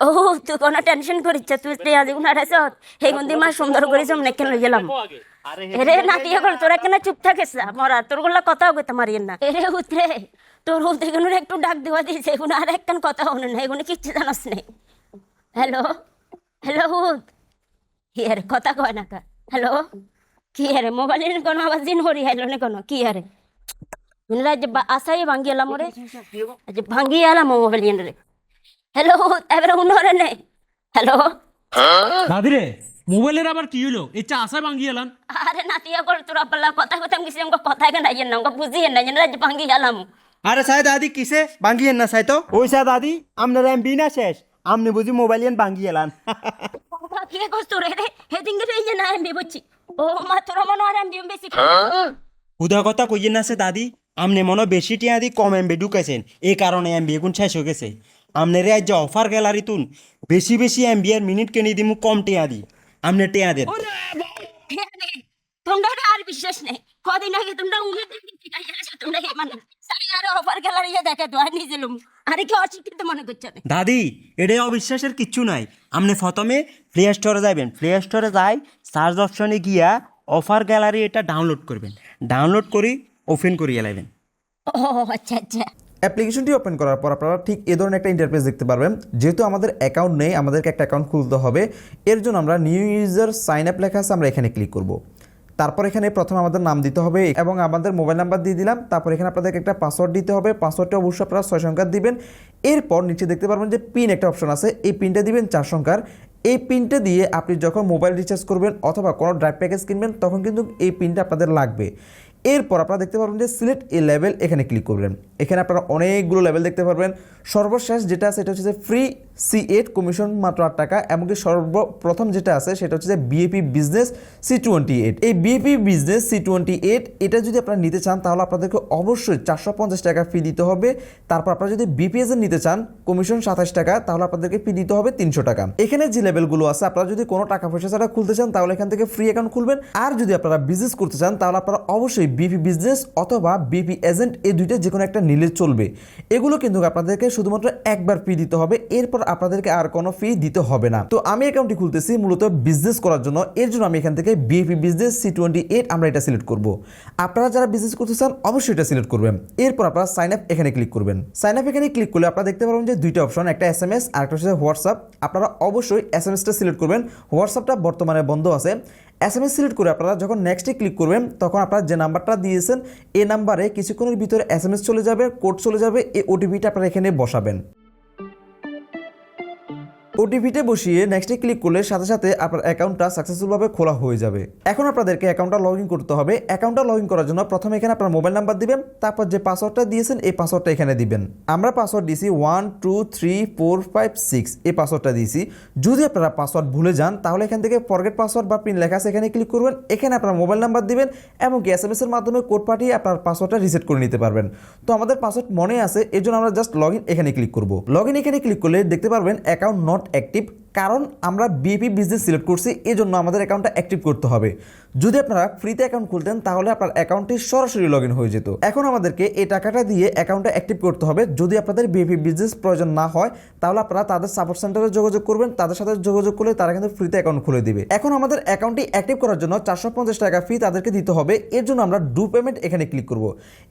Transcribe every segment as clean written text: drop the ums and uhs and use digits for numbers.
ও তুই কোনো টেনশন করিস তুই পেঁয়াজ গুণ আড়াইছ সেই গুণ দিয়ে মা সুন্দর করে জমনে কেন গেলাম এরে নাতি এখন তোরা কেন চুপ থাকিস মরা তোর গুলা কথাও কইতে মারিয়েন না এরে উতরে তোর হুদ এগুলো একটু ডাক দেওয়া দিয়েছে এগুলো আর একখান কথা হনে না এগুলো কিচ্ছু জানাস নেই হ্যালো হ্যালো হুদ কি আরে কথা কয় না কা হ্যালো কি আরে মোবাইলের কোনো আওয়াজ দিন হরি হাইলো না কোনো কি আরে রাজ্য আসাই ভাঙ্গি এলাম ওরে আজ ভাঙ্গি এলাম মোবাইল রে হ্যালো এবারে উনরে নে হ্যালো দাদিরে মোবাইলের আবার কি হলো এই চা আসা ভাঙ্গি এলাম। আরে নাতিয়া কর তোরা পাল্লা কথা কথা গেছি আমাকে কথা কেন আইয়েন না আমাকে বুঝিয়েন না রাজ্য ভাঙ্গি এলাম আরে সাই দাদি কিসে বাঙ্গিয়েন না সাই তো ওই সা দাদি আপনার এমবি না শেষ আপনি বুঝি মোবাইল বাঙ্গি এলান কি কস তোর রে হেদিন গে এই যে না এমবি বুঝছি ও মা তোরা মনে আর এমবি বেশি হুদা কথা কইয়েন না সে দাদি আপনি মনে বেশি টিয়া দি কম এমবি ঢুকাইছেন এই কারণে এমবি এখন শেষ হয়ে গেছে আপনার যে অফার গ্যালারি তুন বেশি বেশি এমবি আর মিনিট কিনে দিমু কম টিয়া দি আপনি টিয়া দেন তোমরা আর বিশ্বাস নেই কদিন আগে তোমরা উঙ্গে তোমরা মানে সারি আর অফার গ্যালারি দেখে তো আর নিজেলুম আরে কি অচিকিত মনে করছে দাদি এটা অবিশ্বাসের কিচ্ছু নাই আপনি প্রথমে প্লে স্টোরে যাবেন প্লে স্টোরে যাই সার্চ অপশনে গিয়া অফার গ্যালারি এটা ডাউনলোড করবেন ডাউনলোড করি ওপেন করিয়ে লাইবেন ও আচ্ছা আচ্ছা অ্যাপ্লিকেশনটি ওপেন করার পর আপনারা ঠিক এ ধরনের একটা ইন্টারফেস দেখতে পারবেন। যেহেতু আমাদের অ্যাকাউন্ট নেই আমাদেরকে একটা অ্যাকাউন্ট খুলতে হবে, এর জন্য আমরা নিউ ইউজার সাইন আপ লেখা আছে আমরা এখানে ক্লিক করব। তারপর এখানে প্রথমে আমাদের নাম দিতে হবে এবং আমাদের মোবাইল নাম্বার দিয়ে দিলাম। তারপর এখানে আপনাদেরকে একটা পাসওয়ার্ড দিতে হবে, পাসওয়ার্ডটা অবশ্যই আপনারা 6 সংখ্যার দিবেন। এরপর নিচে দেখতে পারবেন যে পিন একটা অপশন আছে, এই পিনটা দিবেন 4 সংখ্যার। এই পিনটা দিয়ে আপনি যখন মোবাইল রিচার্জ করবেন অথবা কোনো ড্রাইভ প্যাকেজ কিনবেন তখন কিন্তু এই পিনটা আপনাদের লাগবে। এরপর আপনারা দেখতে পারবেন যে সিলেক্ট এ লেভেল এখানে ক্লিক করবেন। এখানে আপনারা অনেকগুলো লেভেল দেখতে পারবেন। সর্বশেষ যেটা আছে সেটা হচ্ছে যে ফ্রি C8 কমিশন মাত্র 8 টাকা, এমনকি সর্বপ্রথম যেটা আছে সেটা হচ্ছে যে বিএপি বিজনেস C28। এই বিএপি বিজনেস C28 এটা যদি আপনারা নিতে চান তাহলে আপনাদেরকে অবশ্যই 450 টাকা ফি দিতে হবে। তারপর আপনারা যদি বিপিএস এর নিতে চান কমিশন 27 টাকা তাহলে আপনাদেরকে ফি দিতে হবে 300 টাকা। এখানে যে লেভেলগুলো আছে আপনারা যদি কোনো টাকা পয়সা ছাড়া খুলতে চান তাহলে এখান থেকে ফ্রি অ্যাকাউন্ট খুলবেন। আর যদি আপনারা বিজনেস করতে চান তাহলে আপনারা অবশ্যই বিপি বিজনেস অথবা বিপি এজেন্ট এই দুইটা যে কোনো একটা নিলে চলবে। এগুলো কিন্তু আপনাদেরকে শুধুমাত্র একবার ফি দিতে হবে, এরপর আপনাদেরকে আর কোনো ফি দিতে হবে না। তো আমি অ্যাকাউন্টটি খুলতেছি মূলত বিজনেস করার জন্য, এর জন্য আমি এখান থেকে বিপি বিজনেস C28 আমরা এটা সিলেক্ট করব। আপনারা যারা বিজনেস করতে চান অবশ্যই এটা সিলেক্ট করবেন। এরপর আপনারা সাইন আপ এখানে ক্লিক করবেন। সাইন আপ এখানে ক্লিক করলে আপনারা দেখতে পারবেন যে দুইটা অপশন, একটা SMS আর একটা হচ্ছে হোয়াটসঅ্যাপ। আপনারা অবশ্যই SMSটা সিলেক্ট করবেন, হোয়াটসঅ্যাপটা বর্তমানে বন্ধ আছে। SMS সিলেক্ট করে আপনারা যখন নেক্সটে ক্লিক করবেন তখন আপনারা যে নাম্বারটা দিয়েছেন এই নাম্বারে কিছুক্ষণের ভিতরে SMS চলে যাবে, কোড চলে যাবে, এই ওটিপিটা আপনারা এখানে বসাবেন। ওটিপিতে বসিয়ে নেক্সটে ক্লিক করলে সাথে সাথে আপনার অ্যাকাউন্টটা সাকসেসফুলভাবে খোলা হয়ে যাবে। এখন আপনাদেরকে অ্যাকাউন্টটা লগ ইন করতে হবে। অ্যাকাউন্টটা লগ ইন করার জন্য প্রথমে এখানে আপনার মোবাইল নাম্বার দিবেন, তারপর যে পাসওয়ার্ডটা দিয়েছেন এই পাসওয়ার্ডটা এখানে দিবেন। আমরা পাসওয়ার্ড দিয়েছি 1 2 3 4 5 6 এই পাসওয়ার্ডটা দিয়েছি। যদি আপনারা পাসওয়ার্ড ভুলে যান তাহলে এখান থেকে ফরগেট পাসওয়ার্ড বা পিন লেখা আছে এখানে ক্লিক করবেন। এখানে আপনার মোবাইল নাম্বার দিবেন এবং SMS এর মাধ্যমে কোড পাঠিয়ে আপনার পাসওয়ার্ডটা রিসেট করে নিতে পারবেন। তো আমাদের পাসওয়ার্ড মনে আছে, এর জন্য আমরা জাস্ট লগ ইন এখানে ক্লিক করব। লগ ইন এখানে ক্লিক করলে দেখতে পারবেন অ্যাকাউন্ট নট অ্যাক্টিভ, কারণ আমরা বিপি বিজনেস সিলেক্ট করছি এই জন্য আমাদের অ্যাকাউন্টটা অ্যাক্টিভ করতে হবে। যদি আপনারা ফ্রিতে অ্যাকাউন্ট খুলতেন তাহলে আপনার অ্যাকাউন্টটি সরাসরি লগ ইন হয়ে যেত। এখন আমাদেরকে এই টাকাটা দিয়ে অ্যাকাউন্টটা অ্যাক্টিভ করতে হবে। যদি আপনাদের বিপি বিজনেস প্রয়োজন না হয় তাহলে আপনারা তাদের সাপোর্ট সেন্টারে যোগাযোগ করবেন, তাদের সাথে যোগাযোগ করলে তারা কিন্তু ফ্রিতে অ্যাকাউন্ট খুলে দিবে। এখন আমাদের অ্যাকাউন্টটি অ্যাক্টিভ করার জন্য 450 টাকা ফি তাদেরকে দিতে হবে। এর জন্য আমরা ডু পেমেন্ট এখানে ক্লিক করব।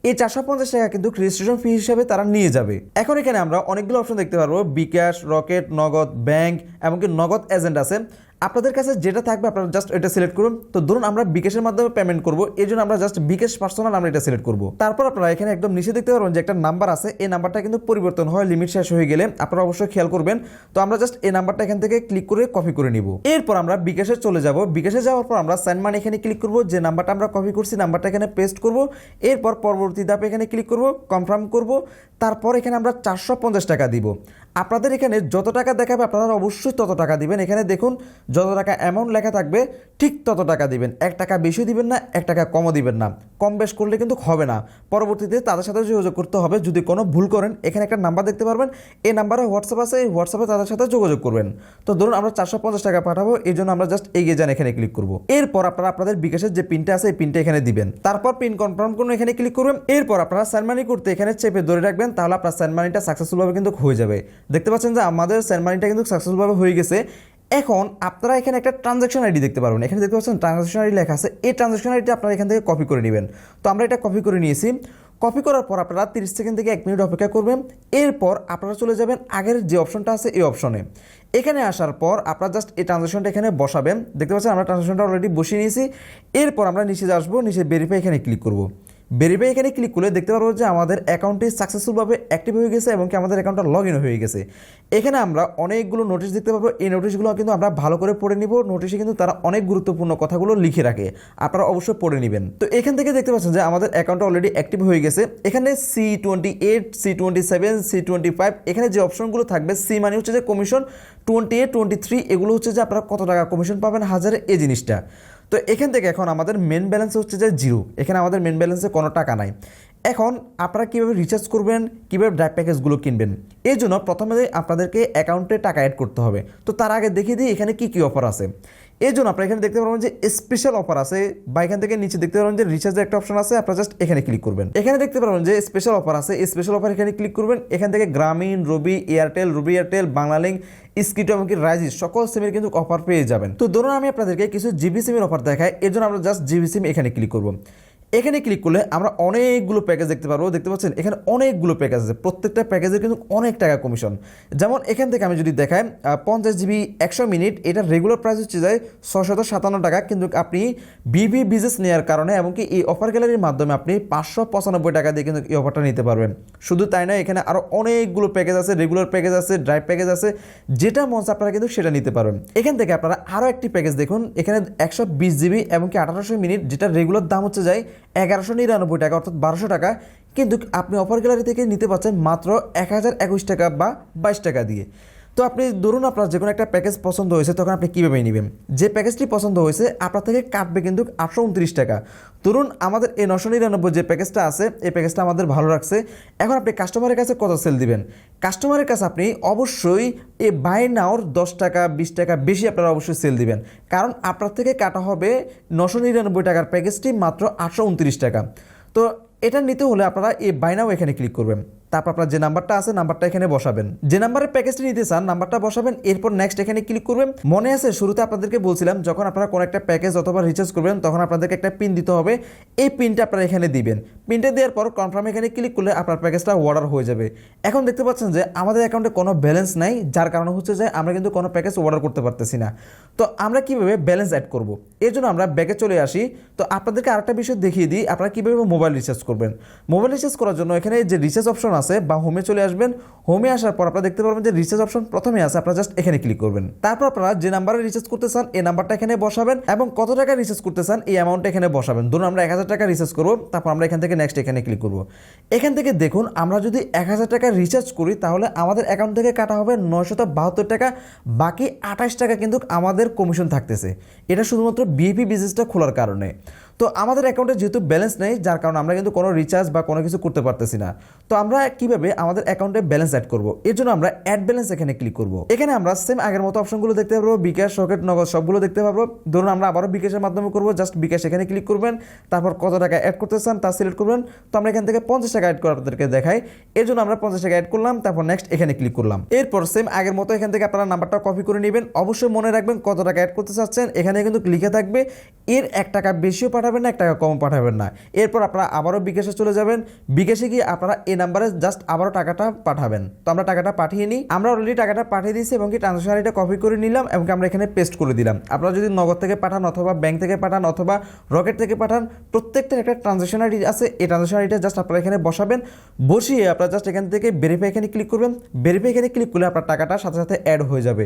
এই 450 টাকা কিন্তু রেজিস্ট্রেশন ফি হিসেবে তারা নিয়ে যাবে। এখন এখানে আমরা অনেকগুলো অপশন দেখতে পারবো, বিকাশ, রকেট, নগদ, ব্যাংক, এমনকি নগদ এজেন্ট আছে। আপনাদের কাছে যেটা থাকবে আপনারা জাস্ট এটা সিলেক্ট করুন। তো ধরুন আমরা বিকাশের মাধ্যমে পেমেন্ট করব, এই জন্য আমরা জাস্ট বিকাশ পার্সোনাল আমরা এটা সিলেক্ট করব। তারপর আপনারা এখানে একদম নিচে দেখতে পারবেন যে একটা নাম্বার আছে, এই নাম্বারটা কিন্তু পরিবর্তন হয় লিমিট শেষ হয়ে গেলে, আপনারা অবশ্যই খেয়াল করবেন। তো আমরা জাস্ট এই নাম্বারটা এখান থেকে ক্লিক করে কপি করে নিব। এরপর আমরা বিকাশে চলে যাব। বিকাশে যাওয়ার পর আমরা সেন্ড মানি এখানে ক্লিক করব, যে নাম্বারটা আমরা কপি করছি নাম্বারটা এখানে পেস্ট করব। এরপর পরবর্তী ধাপে এখানে ক্লিক করব, কনফার্ম করব। তারপর এখানে আমরা 450 টাকা দিব। আপনাদের এখানে যত টাকা দেখাবে আপনারা অবশ্যই তত টাকা দিবেন। এখানে দেখুন যত টাকা অ্যামাউন্ট লেখা থাকবে ঠিক তত টাকা দিবেন, 1 টাকা বেশি দিবেন না, 1 টাকা কমও দিবেন না। কম বেশ করলে কিন্তু হবে না, পরবর্তীতে তাদের সাথে যোগাযোগ করতে হবে। যদি কোনো ভুল করেন এখানে একটা নাম্বার দেখতে পারবেন, এই নাম্বারে হোয়াটসঅ্যাপ আছে, এই হোয়াটসঅ্যাপে তাদের সাথে যোগাযোগ করবেন। তো ধরুন আমরা 450 টাকা পাঠাবো, এই জন্য আমরা জাস্ট এগিয়ে যান এখানে ক্লিক করব। এরপর আপনারা আপনাদের বিকাশের যে পিনটা আছে এই পিনটা এখানে দিবেন, তারপর পিন কনফার্ম করুন এখানে ক্লিক করবেন। এরপর আপনারা সেন্ড মানি করতে এখানে চেপে ধরে রাখবেন, তাহলে আপনার সেন্ড মানিটা সাকসেসফুলভাবে কিন্তু হয়ে যাবে। দেখতে পাচ্ছেন যে আমাদের সেন্ড মানিটা কিন্তু সাকসেসফুলভাবে হয়ে গেছে। এখন আপনারা এখানে একটা ট্রানজাকশন আইডি দেখতে পারবেন, এখানে দেখতে পাচ্ছেন ট্রানজাকশন আইডি লেখা আছে, এই ট্রানজাকশন আইডিটা আপনারা এখান থেকে কপি করে নেবেন। তো আমরা এটা কপি করে নিয়েছি। কপি করার পর আপনারা 30 সেকেন্ড থেকে 1 মিনিট অপেক্ষা করবেন। এরপর আপনারা চলে যাবেন আগের যে অপশনটা আছে এই অপশনে। এখানে আসার পর আপনারা জাস্ট এই ট্রানজাকশনটা এখানে বসাবেন। দেখতে পাচ্ছেন আমরা ট্রানজাকশনটা অলরেডি বসিয়ে নিয়েছি। এরপর আমরা নিচে আসবো, নিচে ভেরিফাই এখানে ক্লিক করব। ভেরিফাই এখানে ক্লিক করলে দেখতে পারবো যে আমাদের অ্যাকাউন্টটি সাকসেসফুলভাবে অ্যাক্টিভ হয়ে গেছে এবং কি আমাদের অ্যাকাউন্টটা লগ ইন হয়ে গেছে। এখানে আমরা অনেকগুলো নোটিশ দেখতে পাবো, এই নোটিশগুলো কিন্তু আমরা ভালো করে পড়ে নিব। নোটিশে কিন্তু তারা অনেক গুরুত্বপূর্ণ কথাগুলো লিখে রাখে, আপনারা অবশ্যই পড়ে নেবেন। তো এখান থেকে দেখতে পাচ্ছেন যে আমাদের অ্যাকাউন্টটা অলরেডি অ্যাক্টিভ হয়ে গেছে। এখানে C28, C27, C25 এখানে যে অপশনগুলো থাকবে, সি মানে হচ্ছে যে কমিশন, 28, 23 এগুলো হচ্ছে যে আপনারা কত টাকা কমিশন পাবেন হাজারে, এই জিনিসটা। তো এখান থেকে এখন আমাদের মেন ব্যালেন্স হচ্ছে যে 0, এখানে আমাদের মেন ব্যালেন্সে কোনো টাকা নাই। এখন আপনারা কীভাবে রিচার্জ করবেন, কীভাবে ড্রাইভ প্যাকেজগুলো কিনবেন, এই জন্য প্রথমে আপনাদেরকে অ্যাকাউন্টে টাকা অ্যাড করতে হবে। তো তার আগে দেখিয়ে দিই এখানে কী কী অফার আছে। এই জন্য আপনারা এখানে দেখতে পারবেন যে স্পেশাল অফার আছে, বা এখান থেকে নিচে দেখতে পারবেন যে রিচার্জের একটা অপশন আছে, আপনারা জাস্ট এখানে ক্লিক করবেন। এখানে দেখতে পারবেন যে স্পেশাল অফার আছে, এই স্পেশাল অফার এখানে ক্লিক করবেন। এখান থেকে গ্রামীণ, রবি এয়ারটেল, রবি এয়ারটেল, বাংলালিংক, স্কিটো এমনকি রাইজিস সকল সিমের কিন্তু অফার পেয়ে যাবেন। তো ধরুন আমি আপনাদেরকে কিছু জিবি সিমের অফার দেখাই, এর জন্য আমরা জাস্ট জিবি সিম এখানে ক্লিক করব। এখানে ক্লিক করলে আমরা অনেকগুলো প্যাকেজ দেখতে পারবো। দেখতে পাচ্ছেন এখানে অনেকগুলো প্যাকেজ আছে, প্রত্যেকটা প্যাকেজের কিন্তু অনেক টাকা কমিশন। যেমন এখান থেকে আমি যদি দেখাই 50 জিবি 100 মিনিট, এটার রেগুলার প্রাইস হচ্ছে যায় 657 টাকা, কিন্তু আপনি বিবি বিজনেস নেওয়ার কারণে এমনকি এই অফার গ্যালারির মাধ্যমে আপনি 595 টাকা দিয়ে কিন্তু এই অফারটা নিতে পারবেন। শুধু তাই নয়, এখানে আরও অনেকগুলো প্যাকেজ আছে, রেগুলার প্যাকেজ আছে, ড্রাইভ প্যাকেজ আছে, যেটা মন চায় আপনারা কিন্তু সেটা নিতে পারবেন। এখান থেকে আপনারা আরও একটি প্যাকেজ দেখুন, এখানে 120 জিবি এমনকি 1800 মিনিট, যেটা রেগুলার দাম হচ্ছে যায় 1199 টাকা, অর্থাৎ 1200 টাকা, কিন্তু আপনি অফার গ্যালারি থেকে নিতে পারছেন মাত্র 1021 টাকা বা 22 টাকা দিয়ে। তো আপনি ধরুন আপনার যে কোনো একটা প্যাকেজ পছন্দ হয়েছে, তখন আপনি কীভাবে নেবেন? যে প্যাকেজটি পছন্দ হয়েছে আপনার থেকে কাটবে কিন্তু 829 টাকা। ধরুন আমাদের এই 999 যে প্যাকেজটা আছে, এই প্যাকেজটা আমাদের ভালো রাখছে। এখন আপনি কাস্টমারের কাছে কত সেল দিবেন? কাস্টমারের কাছে আপনি অবশ্যই এই বাই নাওর 10 টাকা 20 টাকা বেশি আপনারা অবশ্যই সেল দিবেন, কারণ আপনার থেকে কাটা হবে 999 টাকার প্যাকেজটি মাত্র 829 টাকা। তো এটা নিতে হলে আপনারা এই বাই নাও এখানে ক্লিক করবেন। তারপর আপনার যে নাম্বারটা আছে নাম্বারটা এখানে বসাবেন, যে নাম্বারের প্যাকেজটি নিতে চান নাম্বারটা বসাবেন, এরপর নেক্সট এখানে ক্লিক করবেন। মনে আছে শুরুতে আপনাদেরকে বলছিলাম, যখন আপনারা কোনো একটা প্যাকেজ অথবা রিচার্জ করবেন তখন আপনাদেরকে একটা পিন দিতে হবে, এই পিনটা আপনারা এখানে দিবেন। পিনটা দেওয়ার পর কনফার্ম এখানে ক্লিক করলে আপনার প্যাকেজটা অর্ডার হয়ে যাবে। এখন দেখতে পাচ্ছেন যে আমাদের অ্যাকাউন্টে কোনো ব্যালেন্স নাই, যার কারণে হচ্ছে যে আমরা কিন্তু কোনো প্যাকেজ অর্ডার করতে পারতেছি না। তো আমরা কীভাবে ব্যালেন্স অ্যাড করব? এর জন্য আমরা ব্যাকে চলে আসি। তো আপনাদেরকে আরেকটা বিষয় দেখিয়ে দিই, আপনারা কীভাবে মোবাইল রিচার্জ করবেন। মোবাইল রিচার্জ করার জন্য এখানে যে রিচার্জ অপশন আছে বা হোমে চলে আসবেন। হোমে আসার পর আপনারা দেখতে পারবেন যে রিচার্জ অপশন প্রথমে আছে, আপনারা জাস্ট এখানে ক্লিক করবেন। তারপর আপনারা যে নাম্বারে রিচার্জ করতে চান এই নাম্বারটা এখানে বসাবেন এবং কত টাকা রিচার্জ করতে চান এই অ্যামাউন্টটা এখানে বসাবেন। ধরুন আমরা 1000 টাকা রিচার্জ করব, তারপর আমরা এখান থেকে নেক্সট এখানে ক্লিক করব। এখান থেকে দেখুন আমরা যদি 1000 টাকা রিচার্জ করি তাহলে আমাদের অ্যাকাউন্ট থেকে কাটা হবে 972 টাকা, বাকি 28 টাকা কিন্তু আমাদের কমিশন থাকতেছে। এটা শুধুমাত্র বিএপি বিজনেসটা খোলার কারণে। তো আমাদের অ্যাকাউন্টে যেহেতু ব্যালেন্স নেই, যার কারণে আমরা কিন্তু কোনো রিচার্জ বা কোনো কিছু করতে পারতেছি না। তো আমরা কিভাবে আমাদের অ্যাকাউন্টে ব্যালেন্স অ্যাড করব? এর জন্য আমরা অ্যাড ব্যালেন্স এখানে ক্লিক করব। এখানে আমরা সেম আগের মতো অপশনগুলো দেখতে পারবো, বিকাশ, রকেট, নগদ সবগুলো দেখতে পারবো। ধরুন আমরা আবারও বিকাশের মাধ্যমে করবো, জাস্ট বিকাশ এখানে ক্লিক করবেন, তারপর কত টাকা অ্যাড করতে চান তা সিলেক্ট করবেন। তো আমরা এখান থেকে 50 টাকা অ্যাড করে আপনাদেরকে দেখাই, এর জন্য আমরা 50 টাকা অ্যাড করলাম, তারপর নেক্সট এখানে ক্লিক করলাম। এরপর সেম আগের মতো এখান থেকে আপনারা নাম্বারটা কপি করে নেবেন। অবশ্যই মনে রাখবেন কত টাকা অ্যাড করতে চাচ্ছেন, এখানে কিন্তু লিখে থাকবে। এর 1 টাকা বেশিও পাঠাবেন না, 1 টাকা কম পাঠাবেন না। এরপর আপনারা আবারও বিকাশে চলে যাবেন, বিকাশে গিয়ে আপনারা এই নাম্বারে জাস্ট আবারও টাকাটা পাঠাবেন। তো আমরা টাকাটা পাঠিয়ে নিই, আমরা অলরেডি টাকাটা পাঠিয়ে দিয়েছি এবং কি ট্রানজাকশন আইডিটা কপি করে নিলাম এবং আমরা এখানে পেস্ট করে দিলাম। আপনারা যদি নগদ থেকে পাঠান অথবা ব্যাংক থেকে পাঠান অথবা রকেট থেকে পাঠান, প্রত্যেকটার একটা ট্রানজাকশন আইডি আছে, এই ট্রানজাকশন আইডিটা জাস্ট আপনারা এখানে বসাবেন। বসিয়ে আপনারা জাস্ট এখান থেকে ভেরিফাই এখানে ক্লিক করবেন। ভেরিফাই এখানে ক্লিক করলে আপনার টাকাটা সাথে সাথে অ্যাড হয়ে যাবে।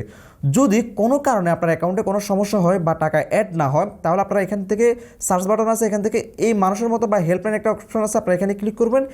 যদি কোনো কারণে আপনার অ্যাকাউন্টে কোনো সমস্যা হয় বা টাকা অ্যাড না হয়, তাহলে আপনারা এখান থেকে সার্চ বাটন আছে, এখান থেকে এই মানুষের মতো বা হেল্পলাইন একটা অপশন আছে, আপনারা এখানে ক্লিক করবেন।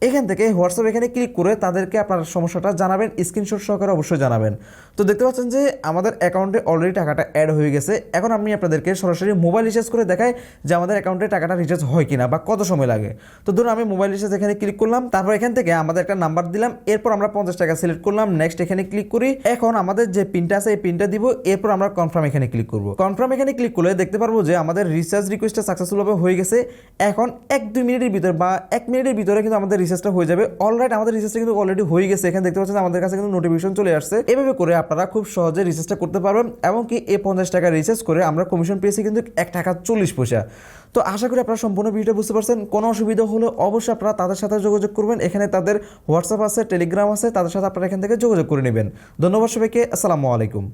এখান থেকে হোয়াটসঅ্যাপ এখানে ক্লিক করে তাদেরকে আপনার সমস্যাটা জানাবেন, স্ক্রিনশট সহকারে অবশ্যই জানাবেন। তো দেখতে পাচ্ছেন যে আমাদের অ্যাকাউন্টে অলরেডি টাকাটা অ্যাড হয়ে গেছে। এখন আমি আপনাদেরকে সরাসরি মোবাইল রিচার্জ করে দেখাই যে আমাদের অ্যাকাউন্টে টাকাটা রিচার্জ হয় কিনা বা কত সময় লাগে। তো ধরুন আমি মোবাইল রিচার্জ এখানে ক্লিক করলাম, তারপর এখান থেকে আমাদের একটা নাম্বার দিলাম, এরপর আমরা 50 টাকা সিলেক্ট করলাম, নেক্সট এখানে ক্লিক করি। এখন আমাদের যে পিনটা আছে এই পিনটা দিব, এরপর আমরা কনফার্ম এখানে ক্লিক করব। কনফার্ম এখানে ক্লিক করলে দেখতে পারবো যে আমাদের রিচার্জ রিকোয়েস্টটা সাকসেসফুলভাবে হয়ে গেছে। এখন 1-2 মিনিটের ভিতরে বা 1 মিনিটের ভিতরে কিন্তু আমাদের রিচার্জটা হয়ে যাবে। অলরাইট আমাদের রিচার্জটা কিন্তু অলরেডি হয়ে গেছে, এখানে দেখতে পাচ্ছেন আমাদের কাছে কিন্তু নোটিফিকেশন চলে আসছে। এভাবে করে আপনারা খুব সহজে রিচার্জটা করতে পারবেন এবং কি এই 50 টাকা রিচার্জ করে আমরা কমিশন পেয়েছি কিন্তু 1 টাকা 40 পয়সা। তো আশা করি আপনারা সম্পূর্ণ ভিডিওটা বুঝতে পারছেন। কোনো অসুবিধা হলে অবশ্যই আপনারা তাদের সাথে যোগাযোগ করবেন, এখানে তাদের হোয়াটসঅ্যাপ আছে, টেলিগ্রাম আছে, তাদের সাথে আপনারা এখান থেকে যোগাযোগ করে নেবেন। ধন্যবাদ সবাইকে, আসসালামু আলাইকুম।